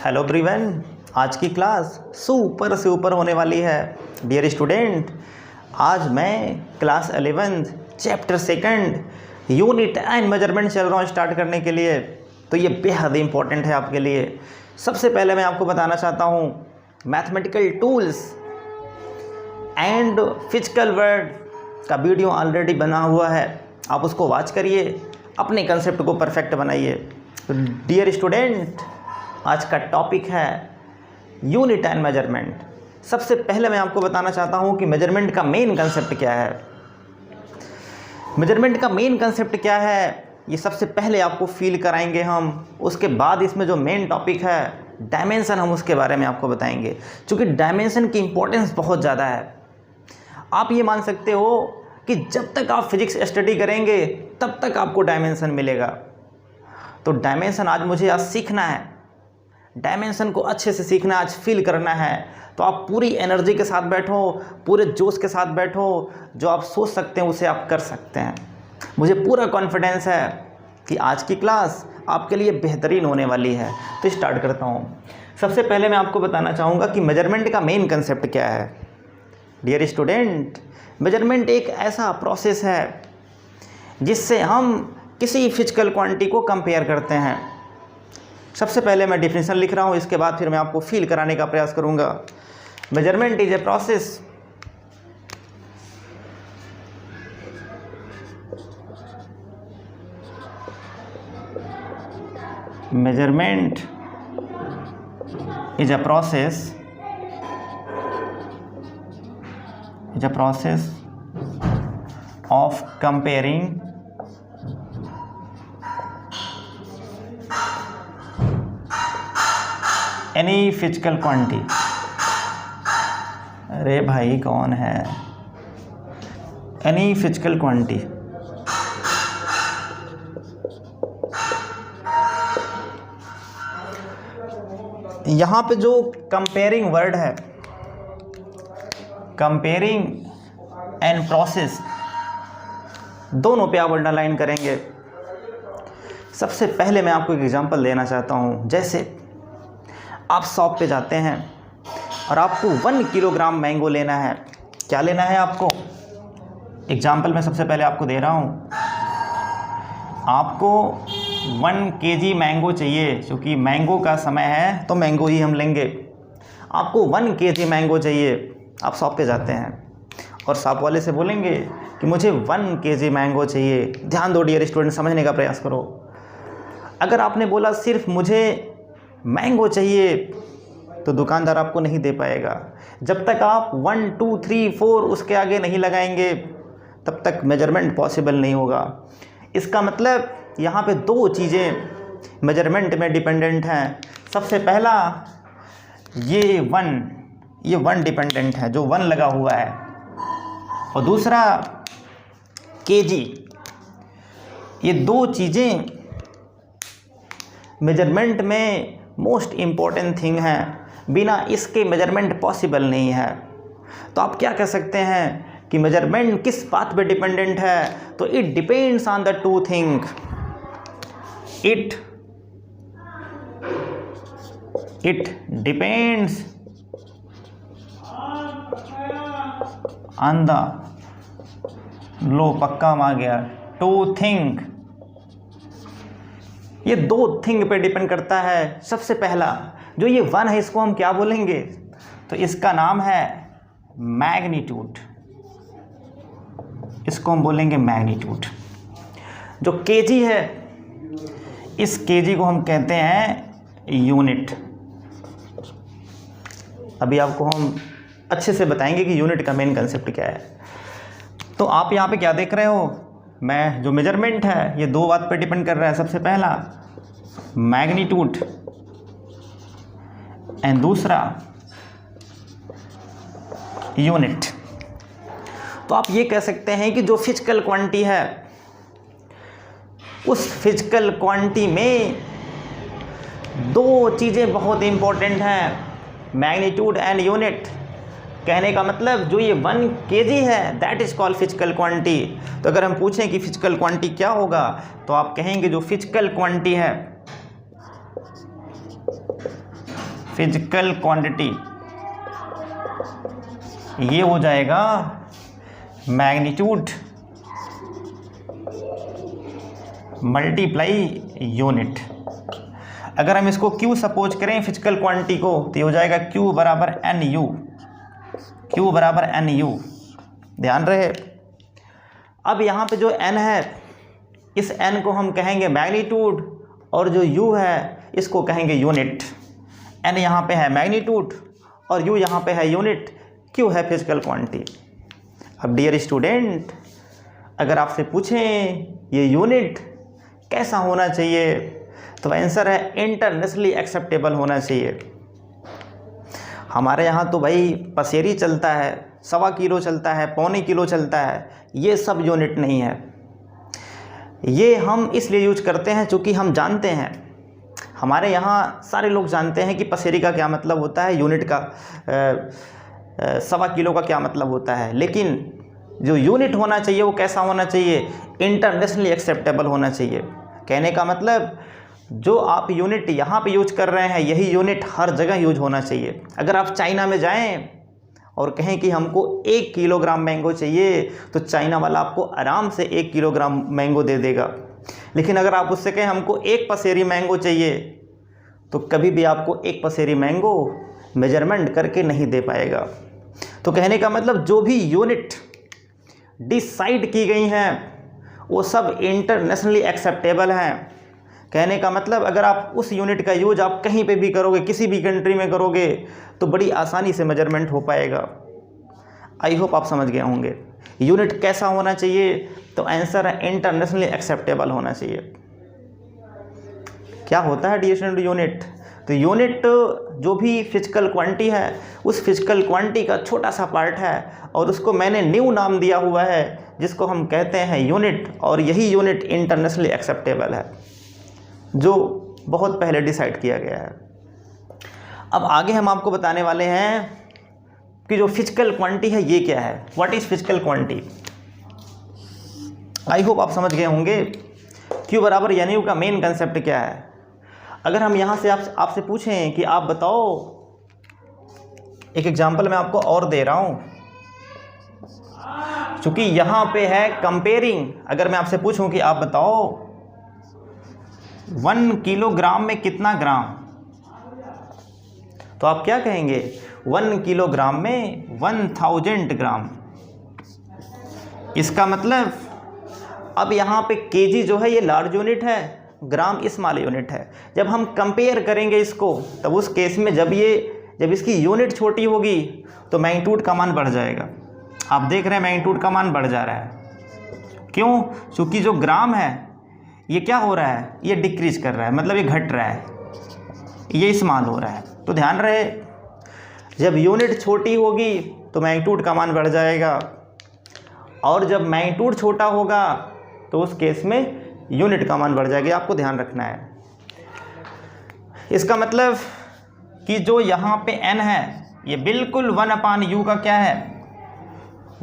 Hello everyone, आज की class super से ऊपर होने वाली है। डियर स्टूडेंट, आज मैं class 11 chapter 2 unit and measurement चल रहा हूँ स्टार्ट करने के लिए। तो ये बेहद इंपॉर्टेंट है आपके लिए। सबसे पहले मैं आपको बताना चाहता हूँ mathematical tools and physical word का वीडियो ऑलरेडी बना हुआ है, आप उसको वॉच करिए, अपने कंसेप्ट को परफेक्ट बनाइए। तो डियर स्टूडेंट, आज का टॉपिक है यूनिट एंड मेजरमेंट। सबसे पहले मैं आपको बताना चाहता हूं कि मेजरमेंट का मेन कंसेप्ट क्या है। मेजरमेंट का मेन कंसेप्ट क्या है ये सबसे पहले आपको फील कराएंगे हम। उसके बाद इसमें जो मेन टॉपिक है डायमेंशन, हम उसके बारे में आपको बताएंगे, क्योंकि डायमेंशन की इंपॉर्टेंस बहुत ज़्यादा है। आप ये मान सकते हो कि जब तक आप फिजिक्स स्टडी करेंगे तब तक आपको डायमेंशन मिलेगा। तो डायमेंशन आज मुझे आज सीखना है, डायमेंशन को अच्छे से सीखना, आज फील करना है। तो आप पूरी एनर्जी के साथ बैठो, पूरे जोश के साथ बैठो, जो आप सोच सकते हैं उसे आप कर सकते हैं। मुझे पूरा कॉन्फिडेंस है कि आज की क्लास आपके लिए बेहतरीन होने वाली है। तो स्टार्ट करता हूँ। सबसे पहले मैं आपको बताना चाहूँगा कि मेजरमेंट का मेन कंसेप्ट क्या है। डियर स्टूडेंट, मेजरमेंट एक ऐसा प्रोसेस है जिससे हम किसी फिजिकल क्वांटिटी को कंपेयर करते हैं। सबसे पहले मैं डेफिनेशन लिख रहा हूँ, इसके बाद फिर मैं आपको फील कराने का प्रयास करूँगा। Measurement is a process measurement is a process of comparing any physical quantity। अरे भाई कौन है? any physical quantity यहाँ पे जो कंपेयरिंग वर्ड है, कंपेयरिंग एंड प्रोसेस, दोनों पे आप अंडरलाइन करेंगे। सबसे पहले मैं आपको एक एग्जांपल देना चाहता हूँ। जैसे आप शॉप पे जाते हैं और आपको 1 किलोग्राम मैंगो लेना है। क्या लेना है आपको? एग्जांपल मैं सबसे पहले आपको दे रहा हूँ। आपको 1 केजी मैंगो चाहिए, क्योंकि मैंगो का समय है तो मैंगो ही हम लेंगे। आपको 1 केजी मैंगो चाहिए। आप शॉप पे जाते हैं और शॉप वाले से बोलेंगे कि मुझे 1 केजी मैंगो चाहिए। ध्यान दो डियर स्टूडेंट, समझने का प्रयास करो। अगर आपने बोला सिर्फ मुझे मैंगो चाहिए तो दुकानदार आपको नहीं दे पाएगा। जब तक आप 1 2 3 4 उसके आगे नहीं लगाएंगे तब तक मेजरमेंट पॉसिबल नहीं होगा। इसका मतलब यहाँ पे 2 चीज़ें मेजरमेंट में डिपेंडेंट हैं। सबसे पहला ये 1 डिपेंडेंट है, जो 1 लगा हुआ है, और दूसरा केजी। ये 2 चीज़ें मेजरमेंट में मोस्ट इम्पॉर्टेंट थिंग हैं। बिना इसके मेजरमेंट पॉसिबल नहीं है। तो आप क्या कह सकते हैं कि मेजरमेंट किस बात पे डिपेंडेंट है? तो it depends on the 2 thing. It depends on the लो पक्का आ गया 2 थिंग। ये 2 थिंग पे डिपेंड करता है। सबसे पहला जो ये 1 है, इसको हम क्या बोलेंगे? तो इसका नाम है मैग्नीट्यूड। इसको हम बोलेंगे मैग्नीट्यूड। जो केजी है, इस केजी को हम कहते हैं यूनिट। अभी आपको हम अच्छे से बताएंगे कि यूनिट का मेन कंसेप्ट क्या है। तो आप यहाँ पे क्या देख रहे हो? मैं जो मेजरमेंट है ये 2 बात पे डिपेंड कर रहा है। सबसे पहला मैग्नीट्यूड एंड दूसरा यूनिट। तो आप ये कह सकते हैं कि जो फिजिकल क्वांटिटी है उस फिजिकल क्वांटिटी में 2 चीज़ें बहुत इंपॉर्टेंट हैं, मैग्नीट्यूड एंड यूनिट। कहने का मतलब जो ये 1 केजी है that is called physical quantity. तो अगर हम पूछें कि फिजिकल क्वांटिटी क्या होगा तो आप कहेंगे जो फिजिकल क्वांटिटी है फिजिकल क्वांटिटी, ये हो जाएगा मैग्नीट्यूड मल्टीप्लाई यूनिट। अगर हम इसको Q सपोज करें फिजिकल क्वांटिटी को, तो ये हो जाएगा Q बराबर NU, Q बराबर NU, ध्यान रहे। अब यहाँ पे जो N है, इस N को हम कहेंगे मैग्नीट्यूड, और जो U है इसको कहेंगे यूनिट। N यहाँ पे है मैग्नीट्यूड और U यहाँ पे है यूनिट, Q है फिजिकल क्वांटिटी। अब डियर स्टूडेंट, अगर आपसे पूछें ये यूनिट कैसा होना चाहिए, तो आंसर है इंटरनेशनली एक्सेप्टेबल होना चाहिए। हमारे यहाँ तो भाई पसेरी चलता है, 1.25 किलो चलता है, 1.25 किलो चलता है, ये सब यूनिट नहीं है। ये हम इसलिए यूज करते हैं चूँकि हम जानते हैं, हमारे यहाँ सारे लोग जानते हैं कि पसेरी का क्या मतलब होता है, यूनिट का 1.25 किलो का क्या मतलब होता है। लेकिन जो यूनिट होना चाहिए वो कैसा होना चाहिए, इंटरनेशनली एक्सेप्टेबल होना चाहिए। कहने का मतलब जो आप यूनिट यहाँ पे यूज कर रहे हैं, यही यूनिट हर जगह यूज होना चाहिए। अगर आप चाइना में जाएं और कहें कि हमको 1 किलोग्राम मैंगो चाहिए, तो चाइना वाला आपको आराम से 1 किलोग्राम मैंगो दे देगा। लेकिन अगर आप उससे कहें हमको 1 पसेरी मैंगो चाहिए, तो कभी भी आपको 1 पसेरी मैंगो मेजरमेंट करके नहीं दे पाएगा। तो कहने का मतलब जो भी यूनिट डिसाइड की गई हैं वो सब इंटरनेशनली एक्सेप्टेबल हैं। कहने का मतलब अगर आप उस यूनिट का यूज आप कहीं पे भी करोगे, किसी भी कंट्री में करोगे, तो बड़ी आसानी से मेजरमेंट हो पाएगा। आई होप आप समझ गए होंगे। यूनिट कैसा होना चाहिए, तो आंसर है इंटरनेशनली एक्सेप्टेबल होना चाहिए। क्या होता है डियर स्टूडेंट यूनिट? तो यूनिट जो भी फिजिकल क्वांटिटी है, उस फिजिकल क्वांटिटी का छोटा सा पार्ट है, और उसको मैंने न्यू नाम दिया हुआ है जिसको हम कहते हैं यूनिट, और यही यूनिट इंटरनेशनली एक्सेप्टेबल है, जो बहुत पहले डिसाइड किया गया है। अब आगे हम आपको बताने वाले हैं कि जो फिजिकल क्वांटिटी है ये क्या है, what is physical quantity. I hope आप समझ गए होंगे। Q बराबर NU का मेन कंसेप्ट क्या है। अगर हम यहाँ से आपसे पूछें कि आप बताओ, एक एग्जांपल मैं आपको और दे रहा हूँ, क्योंकि यहाँ पे है कंपेयरिंग। अगर मैं आपसे पूछूं कि आप बताओ 1 किलोग्राम में कितना ग्राम, तो आप क्या कहेंगे, 1 किलोग्राम में 1000 ग्राम। इसका मतलब अब यहाँ पे केजी जो है ये लार्ज यूनिट है, ग्राम स्मॉल यूनिट है। जब हम कंपेयर करेंगे इसको, तब उस केस में जब इसकी यूनिट छोटी होगी तो मैग्नीट्यूड का मान बढ़ जाएगा। आप देख रहे हैं मैग्नीट्यूड का मान बढ़ जा रहा है। क्यों? क्योंकि जो ग्राम है ये क्या हो रहा है, ये डिक्रीज कर रहा है, मतलब ये घट रहा है, ये स्मॉल हो रहा है। तो ध्यान रहे, जब यूनिट छोटी होगी तो मैग्नीट्यूड का मान बढ़ जाएगा, और जब मैग्नीट्यूड छोटा होगा तो उस केस में यूनिट का मान बढ़ जाएगा। आपको ध्यान रखना है। इसका मतलब कि जो यहाँ पे n है ये बिल्कुल 1/u का क्या है,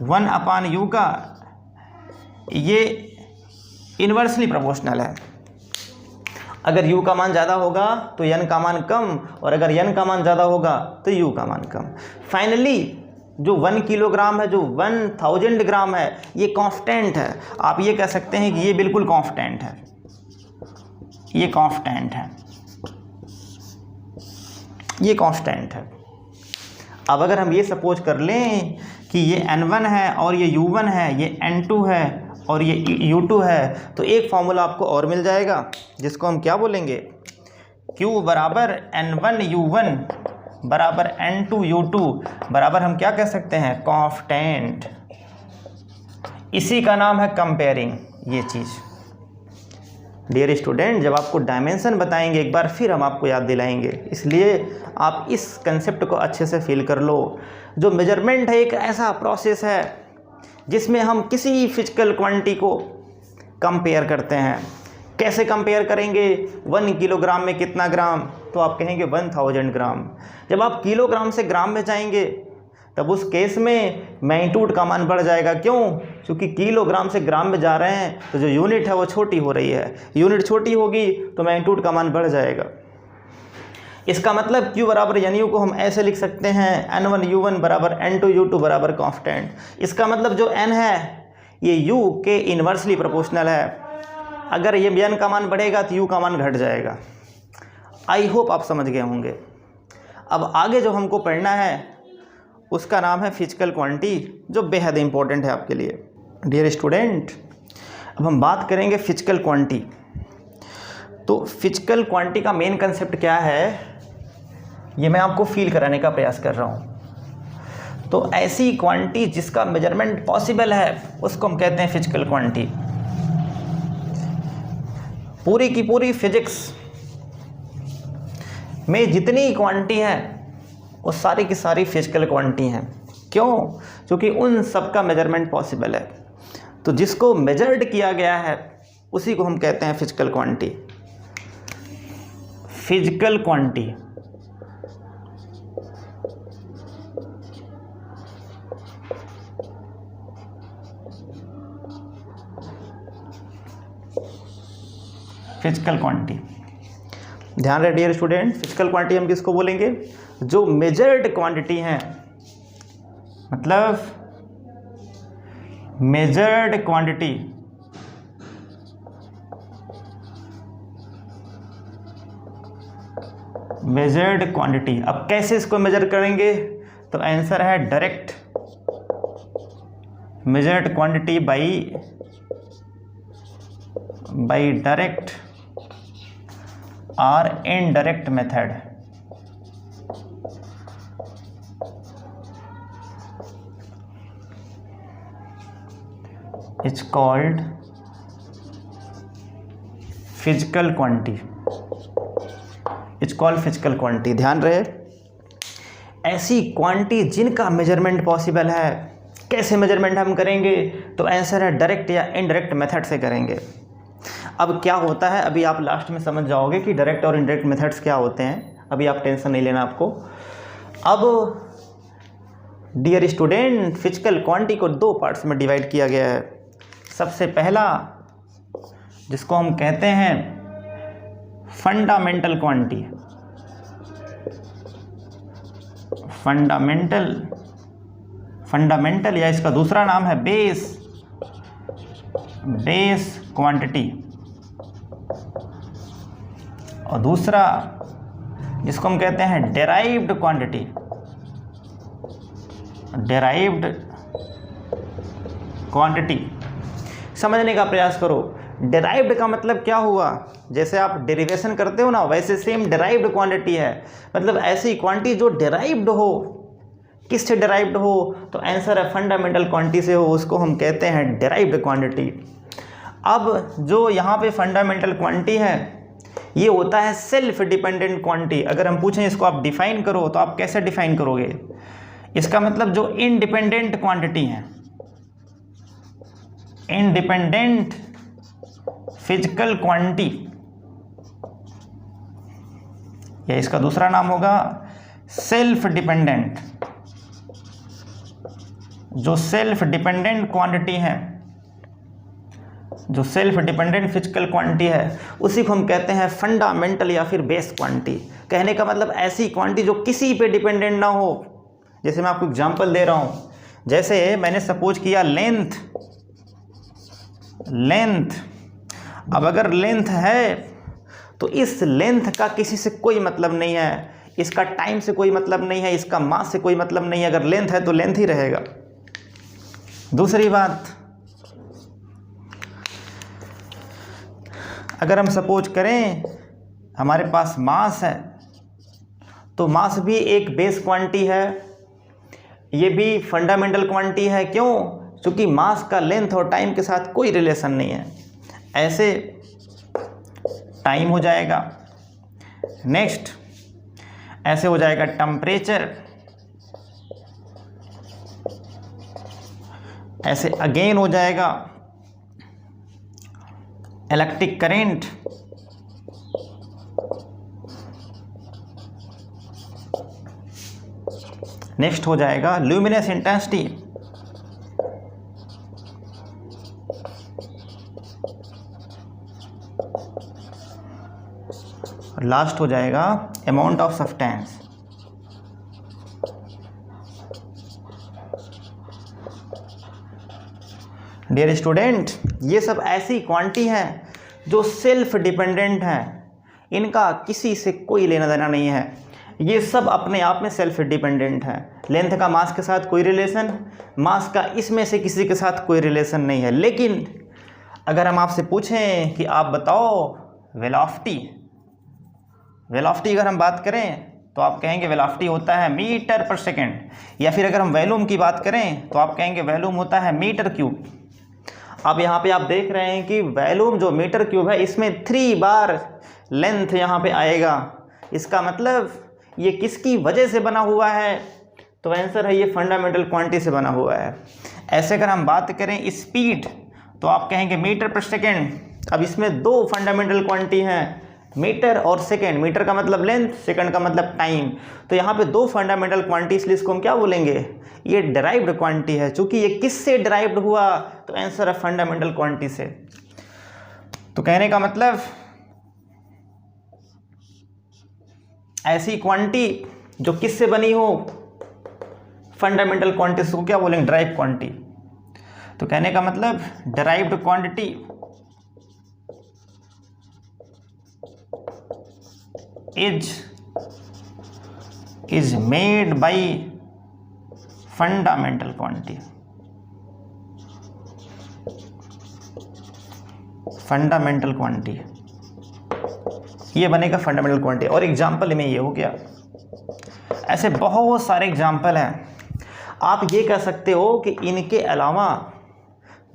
1/u का ये इन्वर्सली प्रोपोर्शनल है। अगर u का मान ज़्यादा होगा तो n का मान कम, और अगर n का मान ज़्यादा होगा तो u का मान कम। फाइनली जो 1 किलोग्राम है, जो 1000 ग्राम है, ये कांस्टेंट है। आप ये कह सकते हैं कि ये बिल्कुल कांस्टेंट है, ये कांस्टेंट है, ये कांस्टेंट है। अब अगर हम ये सपोज कर लें कि ये n1 है और ये u1 है, ये n2 है और ये u2 है, तो एक फॉर्मूला आपको और मिल जाएगा जिसको हम क्या बोलेंगे, q बराबर n1u1 बराबर n2u2 बराबर हम क्या कह सकते हैं, कांस्टेंट। इसी का नाम है कंपेयरिंग। ये चीज़ डियर स्टूडेंट, जब आपको डायमेंशन बताएंगे एक बार फिर हम आपको याद दिलाएंगे, इसलिए आप इस कंसेप्ट को अच्छे से फील कर लो। जो मेजरमेंट है एक ऐसा प्रोसेस है जिसमें हम किसी फिजिकल क्वांटिटी को कंपेयर करते हैं। कैसे कंपेयर करेंगे, 1 किलोग्राम में कितना ग्राम, तो आप कहेंगे 1000 ग्राम। जब आप किलोग्राम से ग्राम में जाएंगे तब उस केस में मैग्नीट्यूड का मान बढ़ जाएगा। क्यों? क्योंकि किलोग्राम से ग्राम में जा रहे हैं तो जो यूनिट है वो छोटी हो रही है। यूनिट छोटी होगी तो मैग्नीट्यूड का मान बढ़ जाएगा। इसका मतलब Q बराबर NU को हम ऐसे लिख सकते हैं N1U1 बराबर N2U2 बराबर कांस्टेंट। इसका मतलब जो N है ये U के इन्वर्सली प्रोपोर्शनल है। अगर ये N का मान बढ़ेगा तो U का मान घट जाएगा। आई होप आप समझ गए होंगे। अब आगे जो हमको पढ़ना है उसका नाम है फिजिकल क्वांटिटी, जो बेहद इंपॉर्टेंट है आपके लिए। डियर स्टूडेंट, अब हम बात करेंगे फिजिकल क्वांटिटी। तो फिजिकल क्वांटिटी का मेन कंसेप्ट क्या है, ये मैं आपको फील कराने का प्रयास कर रहा हूँ। तो ऐसी क्वांटिटी जिसका मेजरमेंट पॉसिबल है उसको हम कहते हैं फिजिकल क्वांटिटी। पूरी की पूरी फिजिक्स में जितनी क्वांटिटी है वो सारी की सारी फिजिकल क्वांटिटी हैं। क्यों? क्योंकि उन सब का मेजरमेंट पॉसिबल है। तो जिसको मेजर्ड किया गया है उसी को हम कहते हैं physical quantity. Physical quantity physical quantity, ध्यान रहे डियर स्टूडेंट, फिजिकल क्वांटिटी हम किसको बोलेंगे? जो मेजर्ड क्वांटिटी हैं, मतलब मेजर्ड क्वांटिटी मेजर्ड क्वांटिटी। अब कैसे इसको मेजर करेंगे? तो आंसर है direct measured quantity by direct और indirect method. It's called physical quantity. It's called physical quantity. ध्यान रहे, ऐसी क्वांटिटी जिनका मेजरमेंट पॉसिबल है। कैसे मेजरमेंट हम करेंगे? तो आंसर है डायरेक्ट या इनडायरेक्ट मेथड से करेंगे। अब क्या होता है, अभी आप लास्ट में समझ जाओगे कि डायरेक्ट और इनडायरेक्ट मेथड्स क्या होते हैं। अभी आप टेंशन नहीं लेना आपको। अब डियर स्टूडेंट, फिजिकल क्वांटिटी को दो पार्ट्स में डिवाइड किया गया है। सबसे पहला जिसको हम कहते हैं फंडामेंटल क्वांटिटी। फंडामेंटल या इसका दूसरा नाम है बेस क्वांटिटी। और दूसरा जिसको हम कहते हैं डेराइव्ड क्वांटिटी। समझने का प्रयास करो। डेराइव्ड का मतलब क्या हुआ? जैसे आप डेरिवेशन करते हो ना, वैसे सेम डेराइव्ड क्वांटिटी है। मतलब ऐसी क्वांटिटी जो डेराइव्ड हो। किससे डेराइव्ड हो? तो आंसर है फंडामेंटल क्वांटिटी से हो, उसको हम कहते हैं डेराइव्ड क्वांटिटी। अब जो यहाँ पे फंडामेंटल क्वांटिटी है ये होता है सेल्फ डिपेंडेंट क्वांटिटी। अगर हम पूछें इसको आप डिफाइन करो तो आप कैसे डिफाइन करोगे? इसका मतलब जो इंडिपेंडेंट क्वांटिटी है, इंडिपेंडेंट फिजिकल क्वांटिटी, या इसका दूसरा नाम होगा सेल्फ डिपेंडेंट। जो सेल्फ डिपेंडेंट क्वांटिटी है, जो सेल्फ डिपेंडेंट फिजिकल क्वांटिटी है, उसी को हम कहते हैं फंडामेंटल या फिर बेस क्वांटिटी। कहने का मतलब ऐसी क्वांटिटी जो किसी पे डिपेंडेंट ना हो। जैसे मैं आपको एग्जांपल दे रहा हूँ, जैसे मैंने सपोज किया लेंथ। अब अगर लेंथ है तो इस लेंथ का किसी से कोई मतलब नहीं है, इसका टाइम से कोई मतलब नहीं है, इसका मास से कोई मतलब नहीं है। अगर लेंथ है तो लेंथ ही रहेगा। दूसरी बात, अगर हम सपोज करें हमारे पास मास है, तो मास भी एक बेस क्वांटिटी है, ये भी फंडामेंटल क्वांटिटी है। क्यों? क्योंकि मास का लेंथ और टाइम के साथ कोई रिलेशन नहीं है। ऐसे टाइम हो जाएगा। नेक्स्ट ऐसे हो जाएगा टेम्परेचर। ऐसे अगेन हो जाएगा इलेक्ट्रिक करंट। नेक्स्ट हो जाएगा ल्यूमिनस इंटेंसिटी। और लास्ट हो जाएगा amount of substance. Dear student, ये सब ऐसी क्वांटिटी हैं जो सेल्फ डिपेंडेंट हैं, इनका किसी से कोई लेना देना नहीं है, ये सब अपने आप में सेल्फ डिपेंडेंट हैं। लेंथ का मास के साथ कोई रिलेशन, मास का इसमें से किसी के साथ कोई रिलेशन नहीं है। लेकिन अगर हम आपसे पूछें कि आप बताओ वेलोसिटी, वेलोसिटी अगर हम बात करें तो आप कहेंगे वेलोसिटी होता है मीटर पर सेकेंड, या फिर अगर हम वॉल्यूम की बात करें तो आप कहेंगे वॉल्यूम होता है मीटर क्यूब। अब यहाँ पे आप देख रहे हैं कि वॉल्यूम जो मीटर क्यूब है इसमें 3 बार लेंथ यहाँ पे आएगा। इसका मतलब ये किसकी वजह से बना हुआ है? तो आंसर है ये फंडामेंटल क्वांटिटी से बना हुआ है। ऐसे अगर हम बात करें स्पीड तो आप कहेंगे मीटर पर सेकेंड। अब इसमें 2 फंडामेंटल क्वांटिटी हैं, मीटर और सेकेंड। मीटर का मतलब लेंथ, सेकेंड का मतलब टाइम। तो यहाँ पे 2 फंडामेंटल क्वांटिटी, इसलिए इसको हम क्या बोलेंगे? ये डिराइव्ड क्वांटिटी है। चूंकि ये किससे डिराइव्ड हुआ? तो आंसर है फंडामेंटल क्वांटिटी से। तो कहने का मतलब ऐसी क्वांटिटी जो किससे बनी हो? फंडामेंटल क्वांटिटी को क्या बोलेंगे? Derived quantity. तो कहने का मतलब derived quantity is made by fundamental quantity। Fundamental quantity ये बनेगा फंडामेंटल क्वांटिटी। और एग्जाम्पल में ये हो गया। ऐसे बहुत सारे एग्जाम्पल हैं। आप ये कह सकते हो कि इनके अलावा,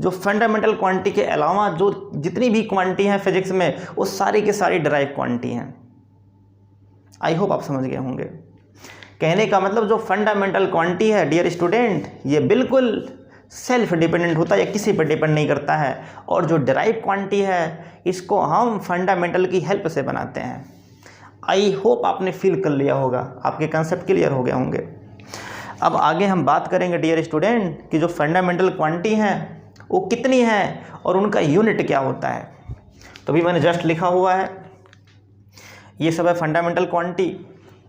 जो फंडामेंटल क्वांटिटी के अलावा जो जितनी भी क्वांटिटी हैं फिजिक्स में, वो सारी की सारी डिराइव क्वांटिटी हैं। आई होप आप समझ गए होंगे। कहने का मतलब जो फंडामेंटल क्वांटिटी है डियर स्टूडेंट, ये बिल्कुल सेल्फ डिपेंडेंट होता है, या किसी पर डिपेंड नहीं करता है। और जो डिराइव क्वांटिटी है इसको हम फंडामेंटल की हेल्प से बनाते हैं। आई होप आपने फील कर लिया होगा, आपके कंसेप्ट क्लियर हो गए होंगे। अब आगे हम बात करेंगे डियर स्टूडेंट कि जो फंडामेंटल क्वांटिटी हैं वो कितनी है और उनका यूनिट क्या होता है। तो भी मैंने जस्ट लिखा हुआ है, ये सब है फंडामेंटल क्वांटिटी।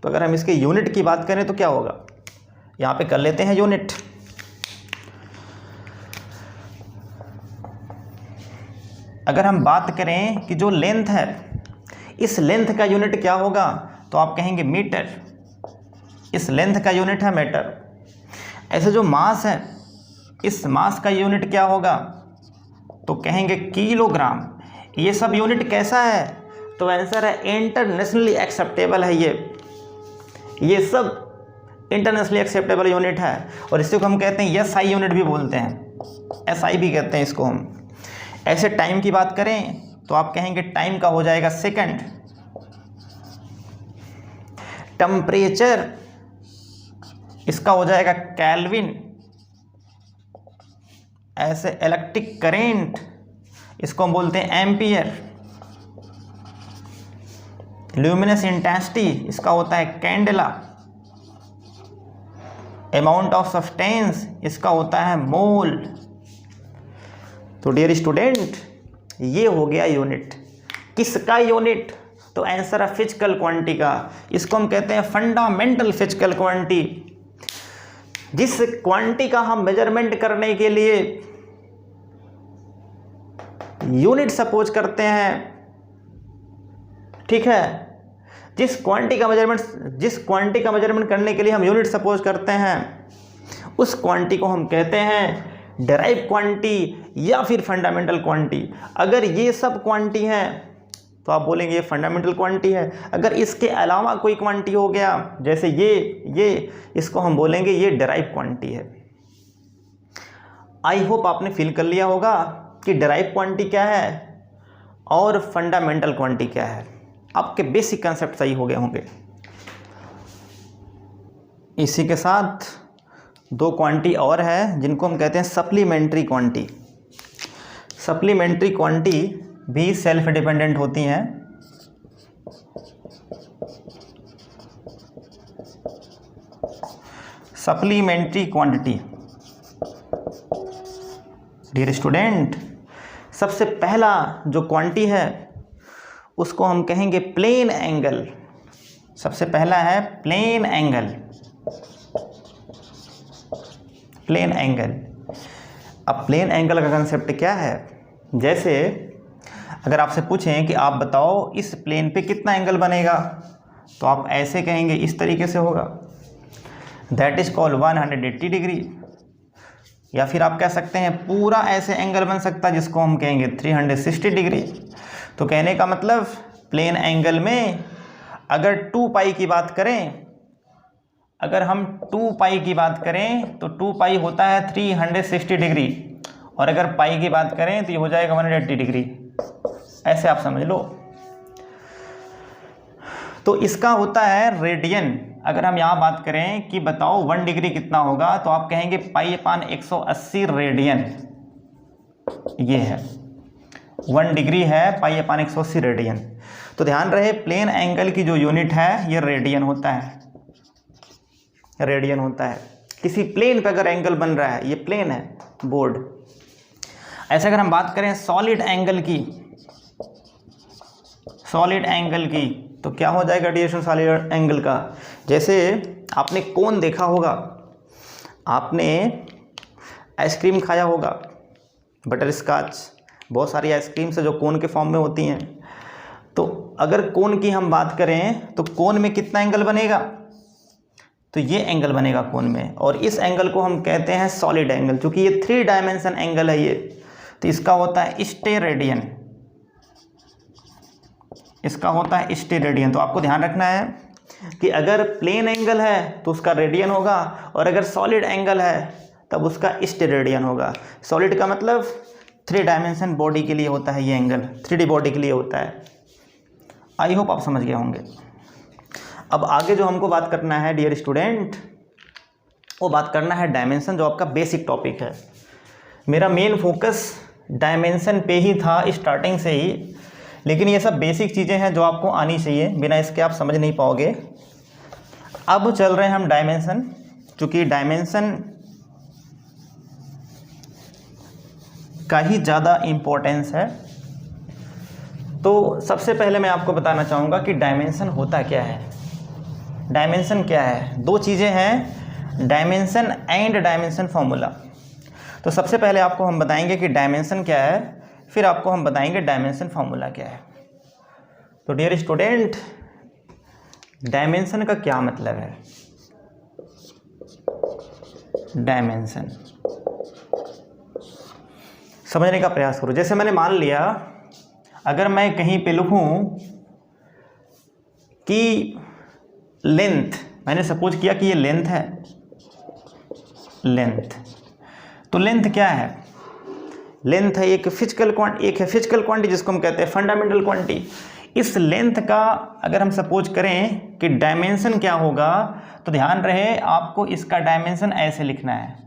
तो अगर हम इसके यूनिट की बात करें तो क्या होगा? यहाँ पे कर लेते हैं यूनिट। अगर हम बात करें कि जो लेंथ है, इस लेंथ का यूनिट क्या होगा? तो आप कहेंगे मीटर। इस लेंथ का यूनिट है मीटर। ऐसे जो मास है, इस मास का यूनिट क्या होगा? तो कहेंगे किलोग्राम। ये सब यूनिट कैसा है? तो आंसर है इंटरनेशनली एक्सेप्टेबल है। ये सब इंटरनेशनली एक्सेप्टेबल यूनिट है। और इसी को हम कहते हैं एसआई यूनिट भी बोलते हैं, एसआई भी कहते हैं इसको हम। ऐसे टाइम की बात करें तो आप कहेंगे टाइम का हो जाएगा सेकंड। टेम्परेचर इसका हो जाएगा केल्विन। ऐसे इलेक्ट्रिक करेंट इसको हम बोलते हैं एम्पियर। ल्यूमिनस इंटेंसिटी इसका होता है कैंडेला। अमाउंट ऑफ सब्सटेंस इसका होता है मोल। तो डियर स्टूडेंट, ये हो गया यूनिट। किसका यूनिट? तो आंसर है फिजिकल क्वांटिटी का। इसको हम कहते हैं फंडामेंटल फिजिकल क्वांटिटी। जिस क्वांटिटी का हम मेजरमेंट करने के लिए यूनिट सपोज करते हैं, ठीक है, जिस क्वांटिटी का मेजरमेंट करने के लिए हम यूनिट सपोज करते हैं, उस क्वांटिटी को हम कहते हैं डिराइव क्वांटिटी या फिर फंडामेंटल क्वांटिटी। अगर ये सब क्वांटिटी हैं तो आप बोलेंगे ये फंडामेंटल क्वांटिटी है। अगर इसके अलावा कोई क्वांटिटी हो गया, जैसे ये इसको हम बोलेंगे ये डिराइव क्वांटिटी है। आई होप आपने फील कर लिया होगा कि डिराइव क्वांटिटी क्या है और फंडामेंटल क्वांटिटी क्या है। आपके बेसिक कंसेप्ट सही हो गए होंगे। इसी के साथ 2 क्वांटिटी और है जिनको हम कहते हैं सप्लीमेंट्री क्वांटिटी। सप्लीमेंट्री क्वांटिटी भी सेल्फ डिपेंडेंट होती हैं। सप्लीमेंट्री क्वांटिटी, डियर स्टूडेंट, सबसे पहला जो क्वांटिटी है उसको हम कहेंगे प्लेन एंगल। सबसे पहला है प्लेन एंगल, प्लेन एंगल। अब प्लेन एंगल का कंसेप्ट क्या है? जैसे अगर आपसे पूछें कि आप बताओ इस प्लेन पे कितना एंगल बनेगा, तो आप ऐसे कहेंगे, इस तरीके से होगा, दैट इज कॉल्ड 180 डिग्री। या फिर आप कह सकते हैं पूरा ऐसे एंगल बन सकता है जिसको हम कहेंगे 360 डिग्री। तो कहने का मतलब प्लेन एंगल में अगर 2 पाई की बात करें, अगर हम 2 पाई की बात करें तो 2 पाई होता है 360 डिग्री, और अगर पाई की बात करें तो ये हो जाएगा 180 डिग्री। ऐसे आप समझ लो। तो इसका होता है रेडियन। अगर हम यहाँ बात करें कि बताओ 1 डिग्री कितना होगा, तो आप कहेंगे पाई/180 रेडियन। ये है 1 डिग्री है पाई/180 रेडियन। तो ध्यान रहे प्लेन एंगल की जो यूनिट है ये रेडियन होता है, रेडियन होता है। किसी प्लेन पे अगर एंगल बन रहा है, ये प्लेन है बोर्ड। ऐसे अगर हम बात करें सॉलिड एंगल की, सॉलिड एंगल की, तो क्या हो जाएगा डेरिवेशन सॉलिड एंगल का? जैसे आपने कोन देखा होगा, आपने आइसक्रीम खाया होगा, बटर स्कॉच, बहुत सारी आइसक्रीम्स है जो कोन के फॉर्म में होती हैं। तो अगर कोन की हम बात करें तो कोन में कितना एंगल बनेगा? तो ये एंगल बनेगा कोन में, और इस एंगल को हम कहते हैं सॉलिड एंगल। चूंकि ये 3 डायमेंशन एंगल है ये, तो इसका होता है स्टेरेडियन, इसका होता है स्टेरेडियन। तो आपको ध्यान रखना है कि अगर प्लेन एंगल है तो उसका रेडियन होगा, और अगर सॉलिड एंगल है तब उसका स्टेरेडियन होगा। सॉलिड का मतलब 3 डायमेंशन बॉडी के लिए होता है ये एंगल, 3D बॉडी के लिए होता है। आई होप आप समझ गए होंगे। अब आगे जो हमको बात करना है डियर स्टूडेंट, वो बात करना है डायमेंशन, जो आपका बेसिक टॉपिक है। मेरा मेन फोकस डायमेंशन पे ही था स्टार्टिंग से ही, लेकिन ये सब बेसिक चीज़ें हैं जो आपको आनी चाहिए, बिना इसके आप समझ नहीं पाओगे। अब चल रहे हैं हम डायमेंशन, चूँकि डायमेंशन का ही ज़्यादा इम्पोर्टेंस है। तो सबसे पहले मैं आपको बताना चाहूँगा कि डायमेंशन होता क्या है। डायमेंशन क्या है? 2 चीज़ें हैं, डायमेंशन एंड डायमेंशन फॉर्मूला। तो सबसे पहले आपको हम बताएंगे कि डायमेंशन क्या है, फिर आपको हम बताएंगे डायमेंशन फॉर्मूला क्या है। तो डियर स्टूडेंट, डायमेंशन का क्या मतलब है? डायमेंशन समझने का प्रयास करो। जैसे मैंने मान लिया, अगर मैं कहीं पे लिखूं कि लेंथ, मैंने सपोज किया कि ये लेंथ है, लेंथ। तो लेंथ क्या है? लेंथ है एक फिजिकल क्वांटिटी जिसको हम कहते हैं फंडामेंटल क्वांटिटी। इस लेंथ का अगर हम सपोज करें कि डायमेंशन क्या होगा, तो ध्यान रहे आपको इसका डायमेंशन ऐसे लिखना है।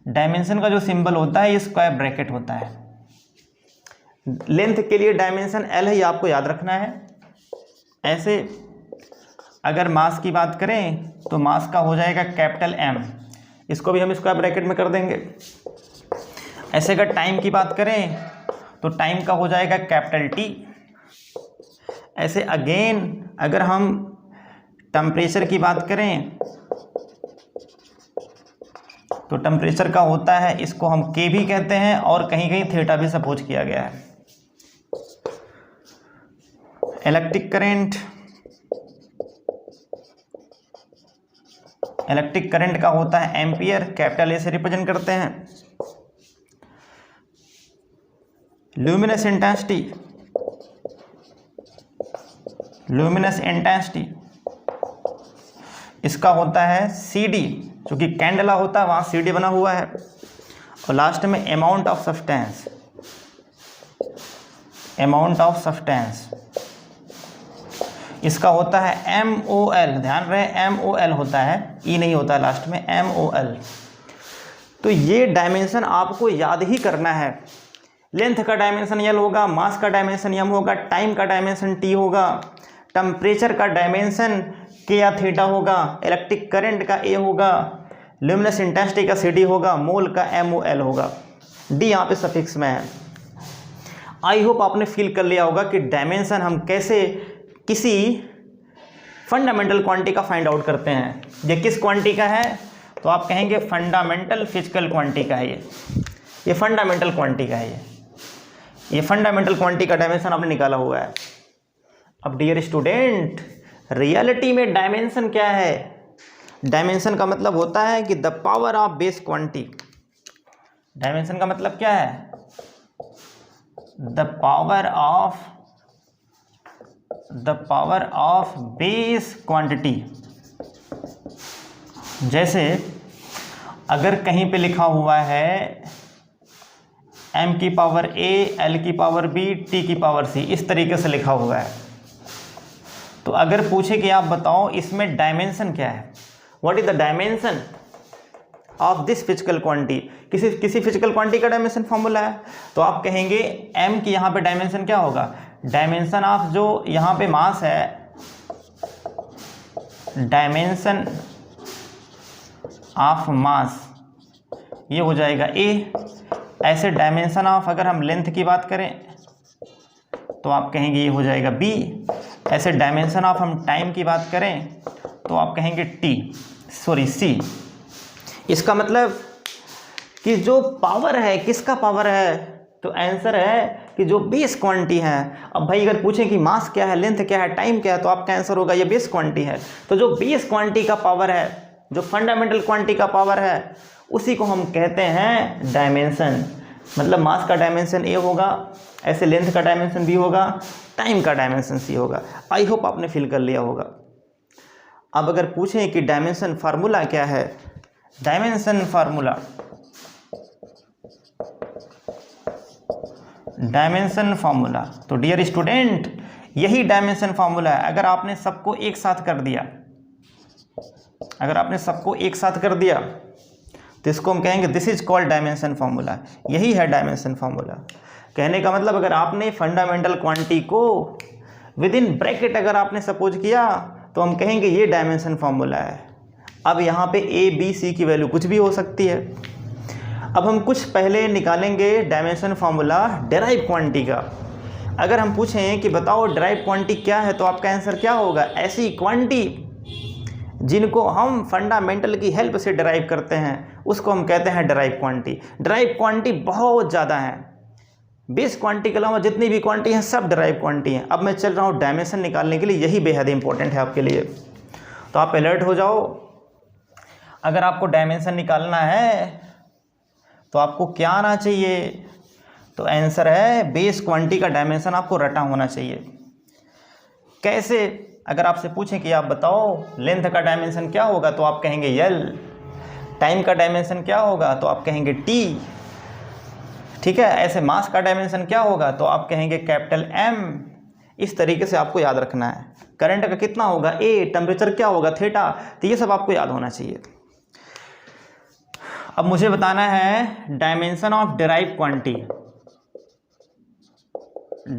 डायमेंशन का जो सिंबल होता है ये स्क्वायर ब्रैकेट होता है। लेंथ के लिए डायमेंशन L है, ये आपको याद रखना है। ऐसे अगर मास की बात करें तो मास का हो जाएगा कैपिटल M, इसको भी हम स्क्वायर ब्रैकेट में कर देंगे। ऐसे अगर टाइम की बात करें तो टाइम का हो जाएगा कैपिटल T। ऐसे अगेन अगर हम टेम्परेचर की बात करें तो टेम्परेचर का होता है, इसको हम K भी कहते हैं, और कहीं कहीं थीटा भी सपोज किया गया है। इलेक्ट्रिक करंट, इलेक्ट्रिक करंट का होता है एम्पियर, कैपिटल A से रिप्रेजेंट करते हैं। ल्यूमिनस इंटेंसिटी, ल्यूमिनस इंटेंसिटी इसका होता है CD, क्योंकि कैंडला होता है वहाँ CD बना हुआ है। और लास्ट में amount of substance, amount of substance इसका होता है MOL। ध्यान रहे MOL होता है, E नहीं होता है लास्ट में, MOL। तो ये डायमेंशन आपको याद ही करना है। लेंथ का डायमेंशन L होगा, मास का डायमेंशन M होगा, टाइम का डायमेंशन T होगा, टेम्परेचर का डायमेंशन K या थीटा होगा, इलेक्ट्रिक करंट का A होगा, ल्यूमिनस इंटेंसिटी का CD होगा, मोल का MOL होगा। D यहाँ पे सफिक्स में है। आई होप आपने फील कर लिया होगा कि डायमेंशन हम कैसे किसी फंडामेंटल क्वांटिटी का फाइंड आउट करते हैं। ये किस क्वांटिटी का है? तो आप कहेंगे फंडामेंटल फिजिकल क्वांटिटी का है। ये फंडामेंटल क्वांटिटी का है। ये फंडामेंटल क्वांटिटी का डायमेंशन आपने निकाला हुआ है। अब डियर स्टूडेंट, रियलिटी में डायमेंशन क्या है? डायमेंशन का मतलब होता है कि the power of base quantity. Dimension का मतलब क्या है? The power of base quantity. जैसे अगर कहीं पे लिखा हुआ है m की पावर a, l की पावर b, t की पावर c, इस तरीके से लिखा हुआ है, तो अगर पूछे कि आप बताओ इसमें डायमेंशन क्या है, what is the dimension of this physical quantity, किसी फिजिकल क्वांटिटी का डायमेंशन फॉर्मूला है, तो आप कहेंगे m की यहाँ पे डायमेंशन क्या होगा? डायमेंशन ऑफ जो यहाँ पे मास है, डायमेंशन ऑफ मास, ये हो जाएगा a। ऐसे डायमेंशन ऑफ अगर हम लेंथ की बात करें तो आप कहेंगे ये हो जाएगा b। ऐसे डायमेंशन ऑफ हम टाइम की बात करें तो आप कहेंगे c। इसका मतलब कि जो पावर है, किसका पावर है? तो आंसर है कि जो बेस क्वांटिटी है। अब भाई अगर पूछें कि मास क्या है, लेंथ क्या है, टाइम क्या है, तो आपका आंसर होगा ये बेस क्वांटिटी है। तो जो बेस क्वांटिटी का पावर है, जो फंडामेंटल क्वांटिटी का पावर है, उसी को हम कहते हैं डायमेंशन। मतलब मास का डायमेंशन ए होगा, ऐसे लेंथ का डायमेंशन बी होगा, टाइम का डायमेंशन सी होगा। आई होप आपने फिल कर लिया होगा। अब अगर पूछें कि डायमेंशन फार्मूला क्या है, डायमेंशन फार्मूला, तो डियर स्टूडेंट यही डायमेंशन फार्मूला है। अगर आपने सबको एक साथ कर दिया, तो इसको हम कहेंगे this is called dimension formula. यही है डायमेंशन फार्मूला। कहने का मतलब अगर आपने फंडामेंटल क्वांटिटी को विद इन ब्रैकेट अगर आपने सपोज किया, तो हम कहेंगे ये डायमेंशन फार्मूला है। अब यहाँ पे a, b, c की वैल्यू कुछ भी हो सकती है। अब हम कुछ पहले निकालेंगे डायमेंशन फार्मूला डेराइव क्वांटिटी का। अगर हम पूछें कि बताओ डेराइव क्वांटिटी क्या है, तो आपका आंसर क्या होगा? ऐसी क्वांटिटी जिनको हम फंडामेंटल की हेल्प से डेराइव करते हैं, उसको हम कहते हैं डेराइव क्वांटिटी। डेराइव क्वांटिटी बहुत ज़्यादा है। बेस क्वांटिटी के अलावा जितनी भी क्वांटिटी हैं सब डेराइव क्वांटिटी हैं। अब मैं चल रहा हूँ डायमेंशन निकालने के लिए, यही बेहद इंपॉर्टेंट है आपके लिए, तो आप अलर्ट हो जाओ। अगर आपको डायमेंशन निकालना है तो आपको क्या आना चाहिए? तो आंसर है बेस क्वांटिटी का डायमेंशन आपको रटा होना चाहिए। कैसे? अगर आपसे पूछें कि आप बताओ लेंथ का डायमेंशन क्या होगा, तो आप कहेंगे l। टाइम का डायमेंशन क्या होगा, तो आप कहेंगे t। ठीक है, ऐसे मास का डायमेंशन क्या होगा, तो आप कहेंगे कैपिटल M। इस तरीके से आपको याद रखना है। करंट का कितना होगा a, टेम्परेचर क्या होगा थीटा, तो ये सब आपको याद होना चाहिए। अब मुझे बताना है dimension of derive quantity.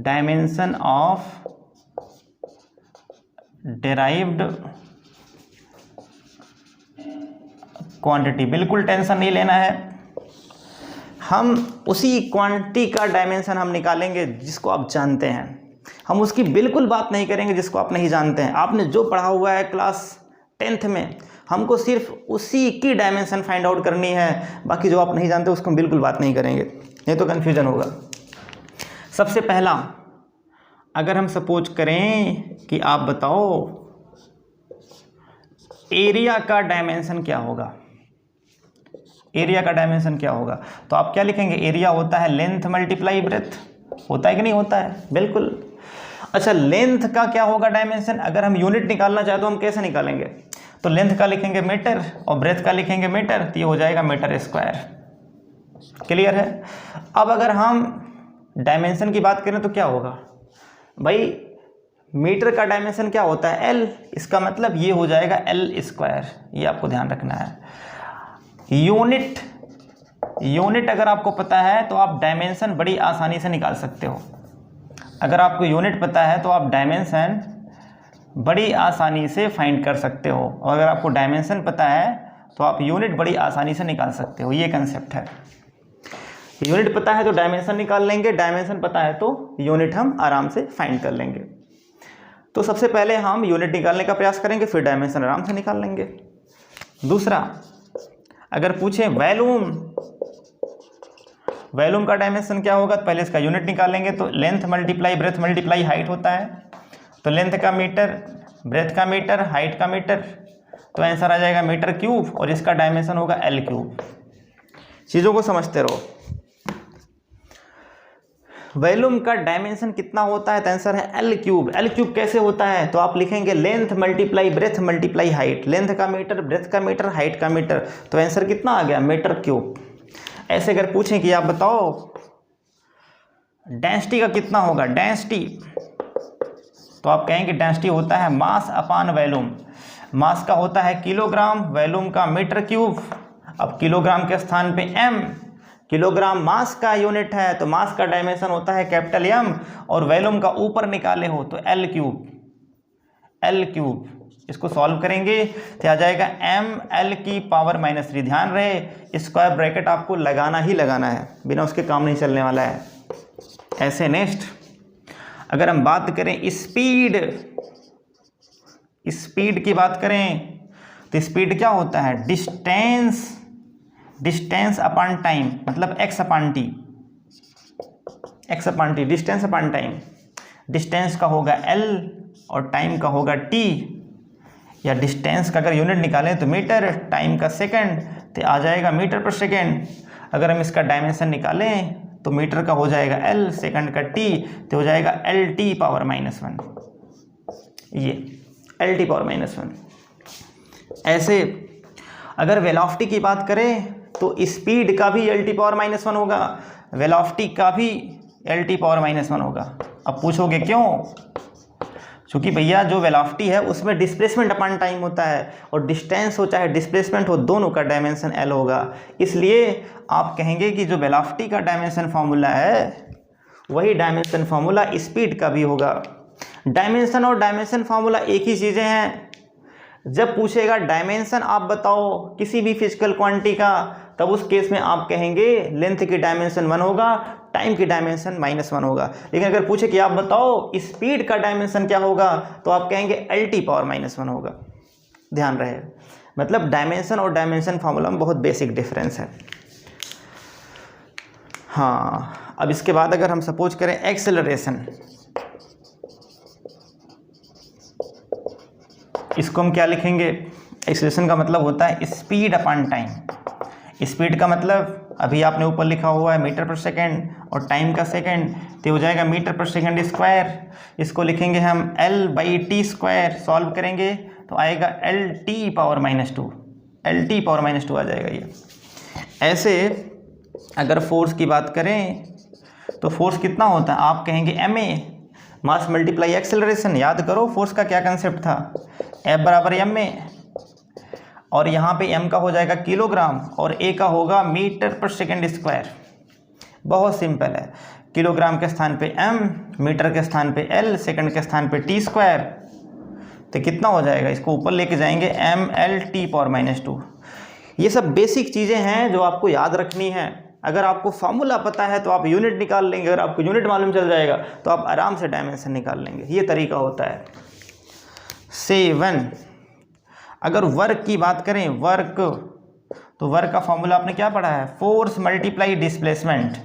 Dimension of derived quantity, बिल्कुल टेंशन नहीं लेना है। हम उसी क्वांटिटी का डायमेंशन हम निकालेंगे जिसको आप जानते हैं। हम उसकी बिल्कुल बात नहीं करेंगे जिसको आप नहीं जानते हैं। आपने जो पढ़ा हुआ है क्लास 10th में, हमको सिर्फ उसी की डायमेंशन फाइंड आउट करनी है। बाकी जो आप नहीं जानते उसको हम बिल्कुल बात नहीं करेंगे, नहीं तो कन्फ्यूजन होगा। सबसे पहला अगर हम सपोज करें कि आप बताओ एरिया का डायमेंशन क्या होगा, एरिया का डायमेंशन क्या होगा, तो आप क्या लिखेंगे? एरिया होता है लेंथ मल्टीप्लाई ब्रेथ। होता है कि नहीं होता है? बिल्कुल। अच्छा, लेंथ का क्या होगा डायमेंशन? अगर हम यूनिट निकालना चाहे तो हम कैसे निकालेंगे? तो लेंथ का लिखेंगे मीटर और ब्रेथ का लिखेंगे मीटर, तो ये हो जाएगा मीटर स्क्वायर। क्लियर है? अब अगर हम डायमेंशन की बात करें तो क्या होगा भाई? मीटर का डायमेंशन क्या होता है? L। इसका मतलब ये हो जाएगा L स्क्वायर। ये आपको ध्यान रखना है। यूनिट अगर आपको पता है तो आप डायमेंशन बड़ी आसानी से निकाल सकते हो। अगर आपको यूनिट पता है तो आप डायमेंशन बड़ी आसानी से फाइंड कर सकते हो, और अगर आपको डायमेंशन पता है तो आप यूनिट बड़ी आसानी से निकाल सकते हो। ये कंसेप्ट है। यूनिट पता है तो डायमेंशन निकाल लेंगे, डायमेंशन पता है तो यूनिट हम आराम से फाइंड कर लेंगे। तो सबसे पहले हम यूनिट निकालने का प्रयास करेंगे, फिर डायमेंशन आराम से निकाल लेंगे। दूसरा, अगर पूछें वॉल्यूम का डायमेंशन क्या होगा, तो पहले इसका यूनिट निकालेंगे। तो length multiply breath multiply height होता है, तो लेंथ का मीटर, ब्रेथ का मीटर, हाइट का मीटर, तो आंसर आ जाएगा मीटर क्यूब, और इसका डायमेंशन होगा एल क्यूब। चीज़ों को समझते रहो। वॉल्यूम का डायमेंशन कितना होता है, तो आंसर है एल क्यूब। एल क्यूब कैसे होता है, तो आप लिखेंगे length multiply breath multiply height, length का मीटर, ब्रेथ का मीटर, हाइट का मीटर, तो आंसर कितना आ गया, मीटर क्यूब। ऐसे अगर पूछें कि आप बताओ डेंसिटी का कितना होगा, डेंसिटी, तो आप कहेंगे डेंसिटी होता है मास अपान वॉल्यूम। मास का होता है किलोग्राम, वॉल्यूम का मीटर क्यूब। अब किलोग्राम के स्थान पे m, किलोग्राम मास का यूनिट है, तो मास का डायमेंशन होता है कैपिटल M, और वॉल्यूम का ऊपर निकाले हो तो एल क्यूब, एल क्यूब। इसको सॉल्व करेंगे तो आ जाएगा ml की पावर -3। ध्यान रहे स्क्वायर ब्रैकेट आपको लगाना ही लगाना है, बिना उसके काम नहीं चलने वाला है। ऐसे नेक्स्ट अगर हम बात करें स्पीड की बात करें, तो स्पीड क्या होता है, डिस्टेंस अपॉन टाइम, मतलब x upon T, distance upon time. Distance का होगा l और टाइम का होगा t, या डिस्टेंस का अगर यूनिट निकालें तो मीटर, टाइम का सेकंड, तो आ जाएगा मीटर पर सेकंड। अगर हम इसका डायमेंशन निकालें तो मीटर का हो जाएगा l, सेकंड का t, तो हो जाएगा LT पावर -1, ये LT पावर -1। ऐसे अगर वेलोसिटी की बात करें तो स्पीड का भी LT पावर -1 होगा, वेलोसिटी का भी LT पावर -1 होगा। अब पूछोगे क्यों, क्योंकि भैया जो वेलोसिटी है उसमें डिस्प्लेसमेंट अपॉन टाइम होता है, और डिस्टेंस हो चाहे डिस्प्लेसमेंट हो, दोनों का डायमेंशन L होगा। इसलिए आप कहेंगे कि जो वेलोसिटी का डायमेंशन फार्मूला है वही डायमेंशन फार्मूला स्पीड का भी होगा। डायमेंशन और डायमेंशन फार्मूला एक ही चीज़ें हैं। जब पूछेगा डायमेंशन आप बताओ किसी भी फिजिकल क्वांटिटी का, तब उस केस में आप कहेंगे लेंथ की डायमेंशन 1 होगा, टाइम की डायमेंशन -1 होगा। लेकिन अगर पूछे कि आप बताओ स्पीड का डायमेंशन क्या होगा, तो आप कहेंगे LT पावर -1 होगा। ध्यान रहे, मतलब डायमेंशन और डायमेंशन फार्मूला में बहुत बेसिक डिफरेंस है। हाँ, अब इसके बाद अगर हम सपोज करें एक्सेलरेशन, इसको हम क्या लिखेंगे, एक्सेलरेशन का मतलब होता है स्पीड अपॉन टाइम। स्पीड का मतलब अभी आपने ऊपर लिखा हुआ है मीटर पर सेकंड, और टाइम का सेकंड, तो हो जाएगा मीटर पर सेकंड स्क्वायर। इसको लिखेंगे हम L/T स्क्वायर, सॉल्व करेंगे तो आएगा LT पावर -2, LT पावर -2 आ जाएगा ये। ऐसे अगर फोर्स की बात करें तो फोर्स कितना होता है, आप कहेंगे MA, मास मल्टीप्लाई एक्सेलरेशन। याद करो फोर्स का क्या कंसेप्ट था, F बराबर MA, और यहाँ पे M का हो जाएगा किलोग्राम और A का होगा मीटर पर सेकंड स्क्वायर। बहुत सिंपल है, किलोग्राम के स्थान पे M, मीटर के स्थान पे L, सेकंड के स्थान पे T स्क्वायर, तो कितना हो जाएगा, इसको ऊपर लेके जाएंगे mLT पावर -2। ये सब बेसिक चीज़ें हैं जो आपको याद रखनी है। अगर आपको फार्मूला पता है तो आप यूनिट निकाल लेंगे, अगर आपको यूनिट मालूम चल जाएगा तो आप आराम से डायमेंशन निकाल लेंगे। ये तरीका होता है। 7 अगर वर्क की बात करें, वर्क, तो वर्क का फॉर्मूला आपने क्या पढ़ा है, फोर्स मल्टीप्लाई डिस्प्लेसमेंट।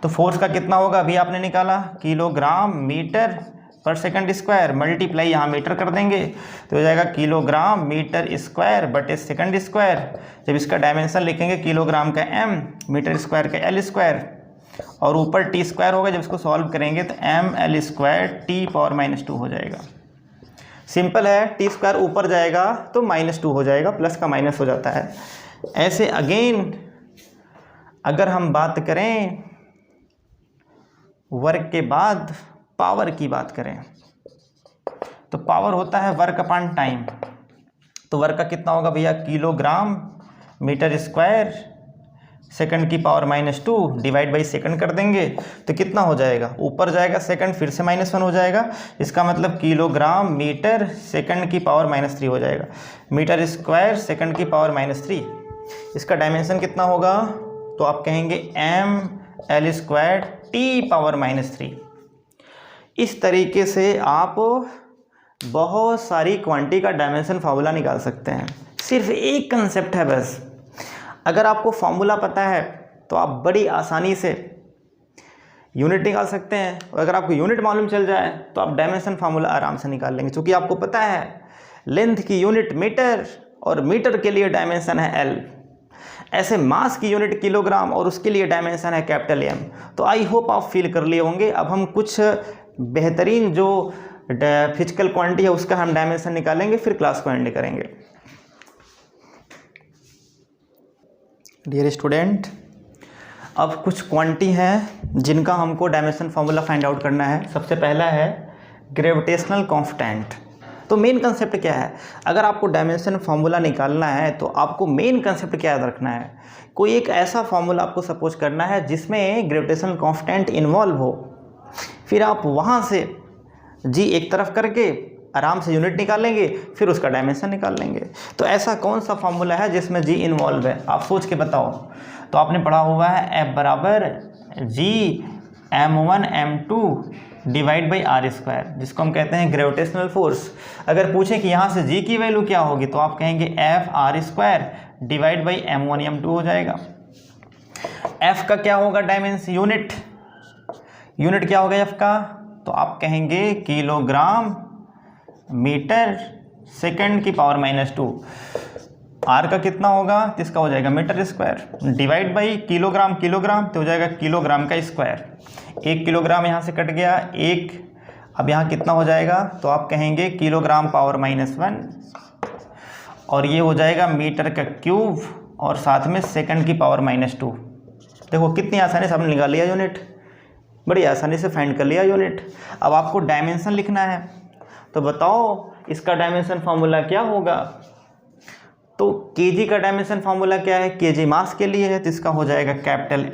तो फोर्स का कितना होगा अभी आपने निकाला, किलोग्राम मीटर पर सेकंड स्क्वायर, मल्टीप्लाई यहाँ मीटर कर देंगे तो हो जाएगा किलोग्राम मीटर स्क्वायर बटे सेकंड स्क्वायर। जब इसका डायमेंशन लिखेंगे किलोग्राम का m, मीटर स्क्वायर का L स्क्वायर, और ऊपर T स्क्वायर होगा। जब इसको सॉल्व करेंगे तो mL स्क्वायर T पावर -2 हो जाएगा। सिंपल है, T स्क्वायर ऊपर जाएगा तो -2 हो जाएगा, प्लस का माइनस हो जाता है। ऐसे अगेन अगर हम बात करें वर्क के बाद पावर की बात करें, तो पावर होता है वर्क अपॉन टाइम। तो वर्क का कितना होगा भैया, किलोग्राम मीटर स्क्वायर सेकंड की पावर -2 डिवाइड बाई सेकंड कर देंगे तो कितना हो जाएगा, ऊपर जाएगा सेकंड फिर से -1 हो जाएगा। इसका मतलब किलोग्राम मीटर सेकंड की पावर -3 हो जाएगा, मीटर स्क्वायर सेकंड की पावर -3। इसका डायमेंशन कितना होगा, तो आप कहेंगे L² T⁻³ इस तरीके से आप बहुत सारी क्वांटिटी का डायमेंशन फार्मूला निकाल सकते हैं। सिर्फ एक कंसेप्ट है बस, अगर आपको फार्मूला पता है तो आप बड़ी आसानी से यूनिट निकाल सकते हैं, और अगर आपको यूनिट मालूम चल जाए तो आप डायमेंशन फार्मूला आराम से निकाल लेंगे, क्योंकि आपको पता है लेंथ की यूनिट मीटर और मीटर के लिए डायमेंशन है L, ऐसे मास की यूनिट किलोग्राम और उसके लिए डायमेंशन है M। तो आई होप आप फील कर लिए होंगे। अब हम कुछ बेहतरीन जो फिजिकल क्वांटिटी है उसका हम डायमेंशन निकालेंगे, फिर क्लास को एंड करेंगे। डियर स्टूडेंट, अब कुछ क्वांटिटी हैं जिनका हमको डायमेंशन फार्मूला फाइंड आउट करना है। सबसे पहला है ग्रेविटेशनल कांस्टेंट। तो मेन कंसेप्ट क्या है, अगर आपको डायमेंशन फार्मूला निकालना है तो आपको मेन कंसेप्ट क्या याद रखना है, कोई एक ऐसा फार्मूला आपको सपोज करना है जिसमें ग्रेविटेशनल कांस्टेंट इन्वॉल्व हो, फिर आप वहाँ से जी एक तरफ करके आराम से यूनिट निकालेंगे, फिर उसका डायमेंशन निकाल लेंगे। तो ऐसा कौन सा फार्मूला है जिसमें जी इन्वॉल्व है, आप सोच के बताओ। तो आपने पढ़ा हुआ है F बराबर जी m1 m2 divide by r², जिसको हम कहते हैं ग्रेविटेशनल फोर्स। अगर पूछें कि यहाँ से g की वैल्यू क्या होगी तो आप कहेंगे F r² divide by m1 m2 हो जाएगा। F का क्या होगा डायमेंशन, यूनिट क्या होगा F का, तो आप कहेंगे किलोग्राम मीटर सेकंड की पावर -2। R का कितना होगा, तो इसका हो जाएगा मीटर², डिवाइड बाई किलोग्राम तो हो जाएगा किलोग्राम का स्क्वायर। 1 किलोग्राम यहाँ से कट गया, 1 अब यहाँ कितना हो जाएगा, तो आप कहेंगे किलोग्राम पावर -1, और ये हो जाएगा मीटर का क्यूब और साथ में सेकंड की पावर -2। देखो कितनी आसानी से हमने निकाल लिया यूनिट, बड़ी आसानी से फाइंड कर लिया यूनिट। अब आपको डायमेंशन लिखना है, तो बताओ इसका डायमेंशन फार्मूला क्या होगा। तो केजी का डायमेंशन फार्मूला क्या है, केजी मास के लिए है तो इसका हो जाएगा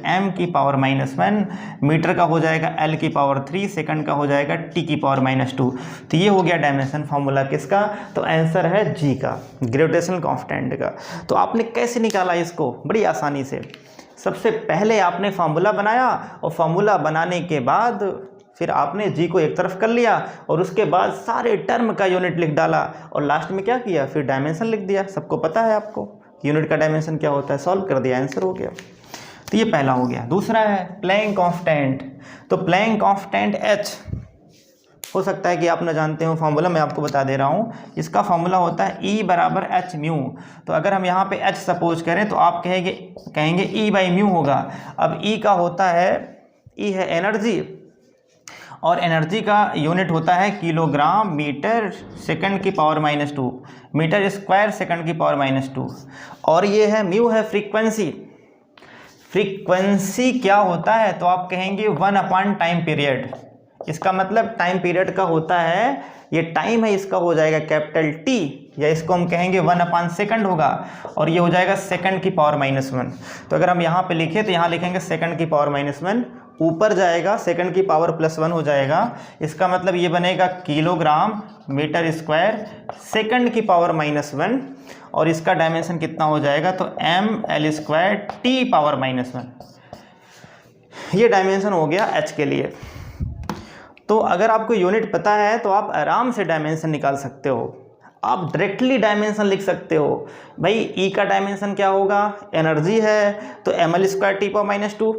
M की पावर -1, मीटर का हो जाएगा L की पावर 3, सेकंड का हो जाएगा T की पावर -2। तो ये हो गया डायमेंशन फार्मूला किसका, तो आंसर है जी का, ग्रेविटेशनल कांस्टेंट का। तो आपने कैसे निकाला इसको, बड़ी आसानी से। सबसे पहले आपने फार्मूला बनाया, और फार्मूला बनाने के बाद फिर आपने जी को एक तरफ कर लिया, और उसके बाद सारे टर्म का यूनिट लिख डाला, और लास्ट में क्या किया, फिर डायमेंशन लिख दिया। सबको पता है आपको यूनिट का डायमेंशन क्या होता है, सॉल्व कर दिया, आंसर हो गया। तो ये पहला हो गया। दूसरा है प्लैंक कांस्टेंट। तो प्लैंक कांस्टेंट H हो सकता है कि आप न जानते हो फार्मूला, मैं आपको बता दे रहा हूँ। इसका फार्मूला होता है E बराबर h म्यू। तो अगर हम यहाँ पे H सपोज करें तो आप कहेंगे E बाई म्यू होगा। अब E का होता है, E है एनर्जी, और एनर्जी का यूनिट होता है किलोग्राम मीटर सेकंड की पावर -2, मीटर स्क्वायर सेकंड की पावर -2, और ये है म्यू है फ्रीक्वेंसी। फ्रीक्वेंसी क्या होता है, तो आप कहेंगे 1 टाइम पीरियड। इसका मतलब टाइम पीरियड का होता है, ये टाइम है, इसका हो जाएगा T, या इसको हम कहेंगे 1 सेकंड होगा, और ये हो जाएगा सेकंड की पावर -1। तो अगर हम यहाँ पे लिखें तो यहाँ लिखेंगे सेकंड की पावर -1, ऊपर जाएगा सेकंड की पावर +1 हो जाएगा। इसका मतलब ये बनेगा किलोग्राम मीटर स्क्वायर सेकंड की पावर -1, और इसका डायमेंशन कितना हो जाएगा, तो mL² T पावर -1। ये डायमेंशन हो गया H के लिए। तो अगर आपको यूनिट पता है तो आप आराम से डायमेंशन निकाल सकते हो, आप डायरेक्टली डायमेंशन लिख सकते हो। भाई E का डायमेंशन क्या होगा, एनर्जी है तो mL² T पावर -2,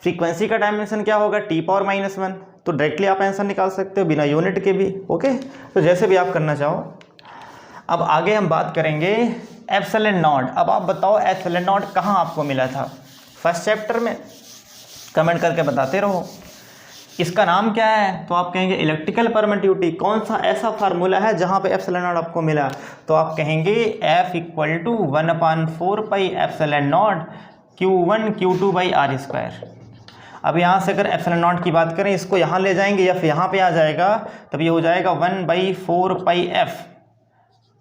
फ्रीक्वेंसी का डायमेंशन क्या होगा, T पावर -1। तो डायरेक्टली आप आंसर निकाल सकते हो बिना यूनिट के भी। ओके, तो जैसे भी आप करना चाहो। अब आगे हम बात करेंगे ε0। अब आप बताओ ε0 कहाँ आपको मिला था, फर्स्ट चैप्टर में, कमेंट करके बताते रहो। इसका नाम क्या है, तो आप कहेंगे इलेक्ट्रिकल परमिटिविटी। कौन सा ऐसा फार्मूला है जहाँ पे ε0 आपको मिला, तो आप कहेंगे F = 1/4 pi ε0 Q1 Q2 by r²। अब यहाँ से अगर ε0 की बात करें, इसको यहाँ ले जाएंगे या फिर यहाँ पे आ जाएगा, तब ये हो जाएगा 1/4 पाई F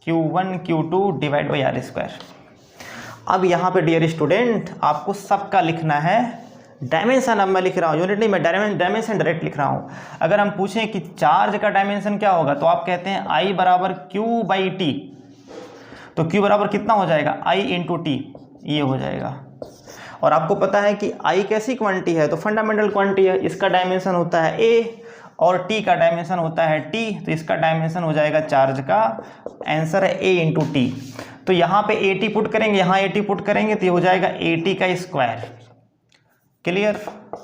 Q1 Q2 divide by r²। अब यहाँ पे डियर स्टूडेंट आपको सबका लिखना है डायमेंशन। अब मैं लिख रहा हूँ यूनिट नहीं, मैं डायमेंशन डायरेक्ट लिख रहा हूँ। अगर हम पूछें कि चार्ज का डायमेंशन क्या होगा, तो आप कहते हैं I बराबर Q/T। तो Q बराबर कितना हो जाएगा, I × T, ये हो जाएगा। और आपको पता है कि आई कैसी क्वांटिटी है, तो फंडामेंटल क्वांटिटी है, इसका डायमेंशन होता है ए और टी का डायमेंशन होता है टी, तो इसका डायमेंशन हो जाएगा चार्ज का, आंसर है ए इंटू टी। तो यहाँ पे ए टी पुट करेंगे, यहाँ ए टी पुट करेंगे तो ये हो जाएगा ए टी का स्क्वायर। क्लियर?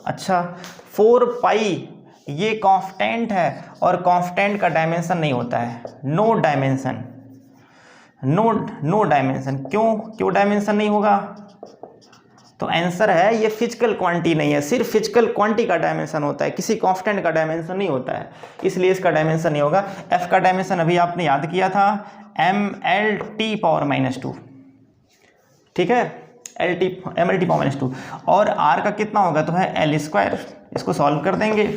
अच्छा, 4 पाई ये कांस्टेंट है और कांस्टेंट का डायमेंशन नहीं होता है, नो डायमेंशन, नो डायमेंशन। क्यों डायमेंशन नहीं होगा? तो आंसर है ये फिजिकल क्वांटिटी नहीं है, सिर्फ फिजिकल क्वांटिटी का डायमेंशन होता है, किसी कांस्टेंट का डायमेंशन नहीं होता है, इसलिए इसका डायमेंशन नहीं होगा। एफ का डायमेंशन अभी आपने याद किया था, mLT⁻², ठीक है, mLT⁻²। और r का कितना होगा? तो है L²। इसको सॉल्व कर देंगे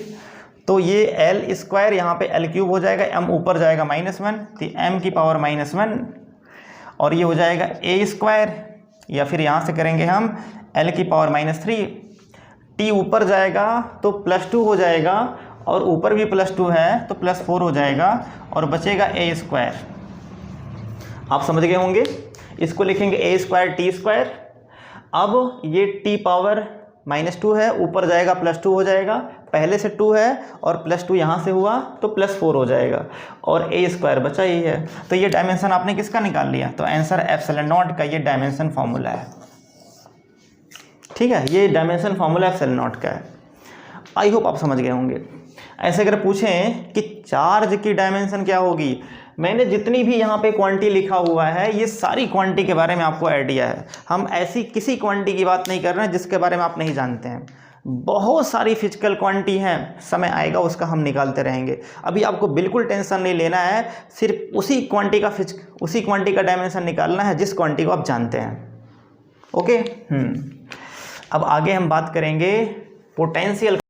तो ये L² यहाँ पे L³ हो जाएगा, m ऊपर जाएगा -1, तो m⁻⁻1 और ये हो जाएगा a², या फिर यहाँ से करेंगे हम L⁻⁻3, t ऊपर जाएगा तो +2 हो जाएगा और ऊपर भी +2 है तो +4 हो जाएगा और बचेगा a²। आप समझ गए होंगे। इसको लिखेंगे a² t²। अब ये t⁻⁻2 है, ऊपर जाएगा +2 हो जाएगा, पहले से 2 है और +2 यहाँ से हुआ तो +4 हो जाएगा और a² बचा ही है। तो ये डायमेंशन आपने किसका निकाल लिया? तो आंसर ε0 का ये डायमेंशन फॉर्मूला है। ठीक है, ये डायमेंशन फॉर्मूला ε0 का है। आई होप आप समझ गए होंगे। ऐसे अगर पूछें कि चार्ज की डायमेंशन क्या होगी, मैंने जितनी भी यहाँ पे क्वांटिटी लिखा हुआ है ये सारी क्वांटिटी के बारे में आपको आइडिया है। हम ऐसी किसी क्वांटिटी की बात नहीं कर रहे हैं जिसके बारे में आप नहीं जानते हैं। बहुत सारी फिजिकल क्वांटिटी हैं, समय आएगा उसका हम निकालते रहेंगे। अभी आपको बिल्कुल टेंशन नहीं लेना है, सिर्फ उसी क्वांटिटी का डायमेंशन निकालना है जिस क्वांटिटी को आप जानते हैं। ओके। अब आगे हम बात करेंगे पोटेंशियल